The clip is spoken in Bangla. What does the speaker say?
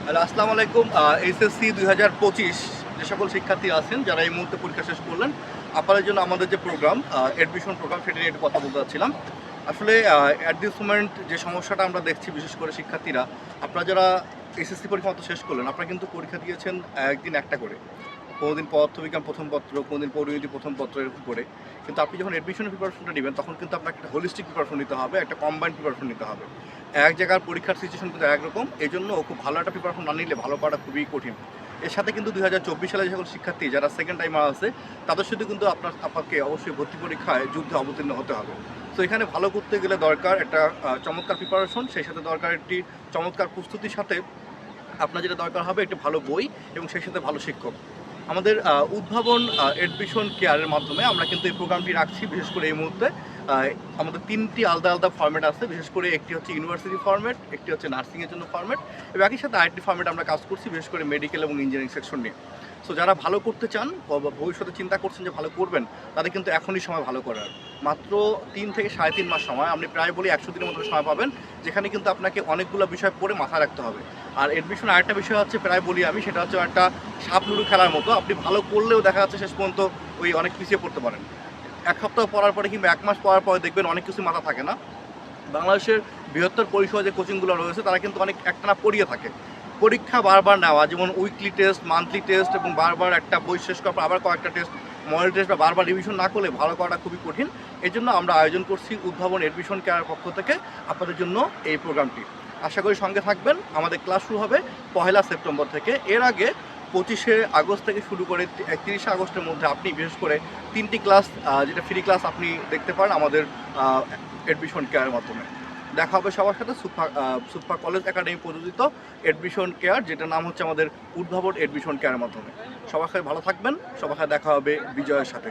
হ্যালো, আসসালামু আলাইকুম। এইচএসসি ২০২৫ যে সকল শিক্ষার্থী আছেন যারা এই মুহূর্তে পরীক্ষা শেষ করলেন, আপনাদের জন্য আমাদের যে প্রোগ্রাম অ্যাডমিশন প্রোগ্রাম সেটা নিয়ে একটু কথা বলতে চাচ্ছিলাম। আসলে অ্যাট দিস মোমেন্ট যে সমস্যাটা আমরা দেখছি, বিশেষ করে শিক্ষার্থীরা, আপনারা যারা এসএসসি পরীক্ষা মতো শেষ করলেন, আপনারা কিন্তু পরীক্ষা দিয়েছেন একদিন একটা করে। কোনোদিন পদার্থবিজ্ঞান প্রথম পত্র, কোনোদিন পরিমিতি প্রথম পত্র, এরকম করে। কিন্তু আপনি যখন অ্যাডমিশনের প্রিপারেশনটা নেবেন, তখন কিন্তু আপনাকে একটা হোলিস্টিক প্রিপারেশন নিতে হবে, একটা কম্বাইন্ড প্রিপারেশন নিতে হবে। এক জায়গার পরীক্ষার সিচুয়েশন কিন্তু একরকম, এই জন্য খুব ভালো একটা প্রিপারেশন না নিলে ভালো করাটা খুবই কঠিন। এর সাথে কিন্তু ২০২৪ সালে যে সকল শিক্ষার্থী যারা সেকেন্ড টাইমার আছে, তাদের সাথে কিন্তু আপনাকে অবশ্যই ভর্তি পরীক্ষায় যুদ্ধে অবতীর্ণ হতে হবে। তো এখানে ভালো করতে গেলে দরকার একটা চমৎকার প্রিপারেশন, সেই সাথে দরকার একটি চমৎকার প্রস্তুতির সাথে আপনার যেটা দরকার হবে একটি ভালো বই এবং সেই সাথে ভালো শিক্ষক। আমাদের উদ্ভাবন অ্যাডমিশন কেয়ারের মাধ্যমে আমরা কিন্তু এই প্রোগ্রামটি রাখছি। বিশেষ করে এই মুহূর্তে আমাদের ৩টি আলাদা আলাদা ফরম্যাট আছে। বিশেষ করে একটি হচ্ছে ইউনিভার্সিটি ফরম্যাট, একটি হচ্ছে নার্সিংয়ের জন্য ফরম্যাট, এবং একই সাথে আরেকটি ফরম্যাট আমরা কাজ করছি বিশেষ করে মেডিকেল এবং ইঞ্জিনিয়ারিং সেকশন নিয়ে। সো যারা ভালো করতে চান বা ভবিষ্যতে চিন্তা করছেন যে ভালো করবেন, তাদের কিন্তু এখনই সময় ভালো করার। মাত্র ৩ থেকে ৩.৫ মাস সময়, আপনি প্রায় বলি ১০০ দিনের মতো সময় পাবেন, যেখানে কিন্তু আপনাকে অনেকগুলো বিষয় পড়ে মাথায় রাখতে হবে। আর অ্যাডমিশন আরেকটা বিষয় হচ্ছে, প্রায় বলি আমি, সেটা হচ্ছে একটা সাপ লুডো খেলার মতো। আপনি ভালো করলেও দেখা যাচ্ছে শেষ পর্যন্ত ওই অনেক পিছিয়ে পড়তে পারেন। ১ সপ্তাহ পড়ার পরে কিংবা ১ মাস পড়ার পরে দেখবেন অনেক কিছু মাথা থাকে না। বাংলাদেশের বৃহত্তর পরিসরে যে কোচিংগুলো রয়েছে, তারা কিন্তু অনেক একটানা পড়িয়ে থাকে। পরীক্ষা বারবার নেওয়া, যেমন উইকলি টেস্ট, মান্থলি টেস্ট, এবং বারবার একটা বই শেষ করার পর আবার কয়েকটা টেস্ট, মডেল টেস্ট, বা বারবার রিভিশন না করলে ভালো করাটা খুবই কঠিন। এই জন্য আমরা আয়োজন করছি উদ্ভাবন অ্যাডমিশন কেয়ারের পক্ষ থেকে আপনাদের জন্য এই প্রোগ্রামটি। আশা করি সঙ্গে থাকবেন। আমাদের ক্লাস শুরু হবে ১লা সেপ্টেম্বর থেকে। এর আগে ২৫শে আগস্ট থেকে শুরু করে ৩১শে আগস্টের মধ্যে আপনি বিশেষ করে ৩টি ক্লাস, যেটা ফ্রি ক্লাস, আপনি দেখতে পারেন আমাদের অ্যাডমিশন কেয়ারের মাধ্যমে। দেখা হবে সবার সাথে সুফা কলেজ একাডেমি প্রযোজিত অ্যাডমিশন কেয়ার, যেটার নাম হচ্ছে আমাদের উদ্ভাবন অ্যাডমিশন কেয়ারের মাধ্যমে। সবার সাথে ভালো থাকবেন। সবার সাথে দেখা হবে বিজয়ের সাথে।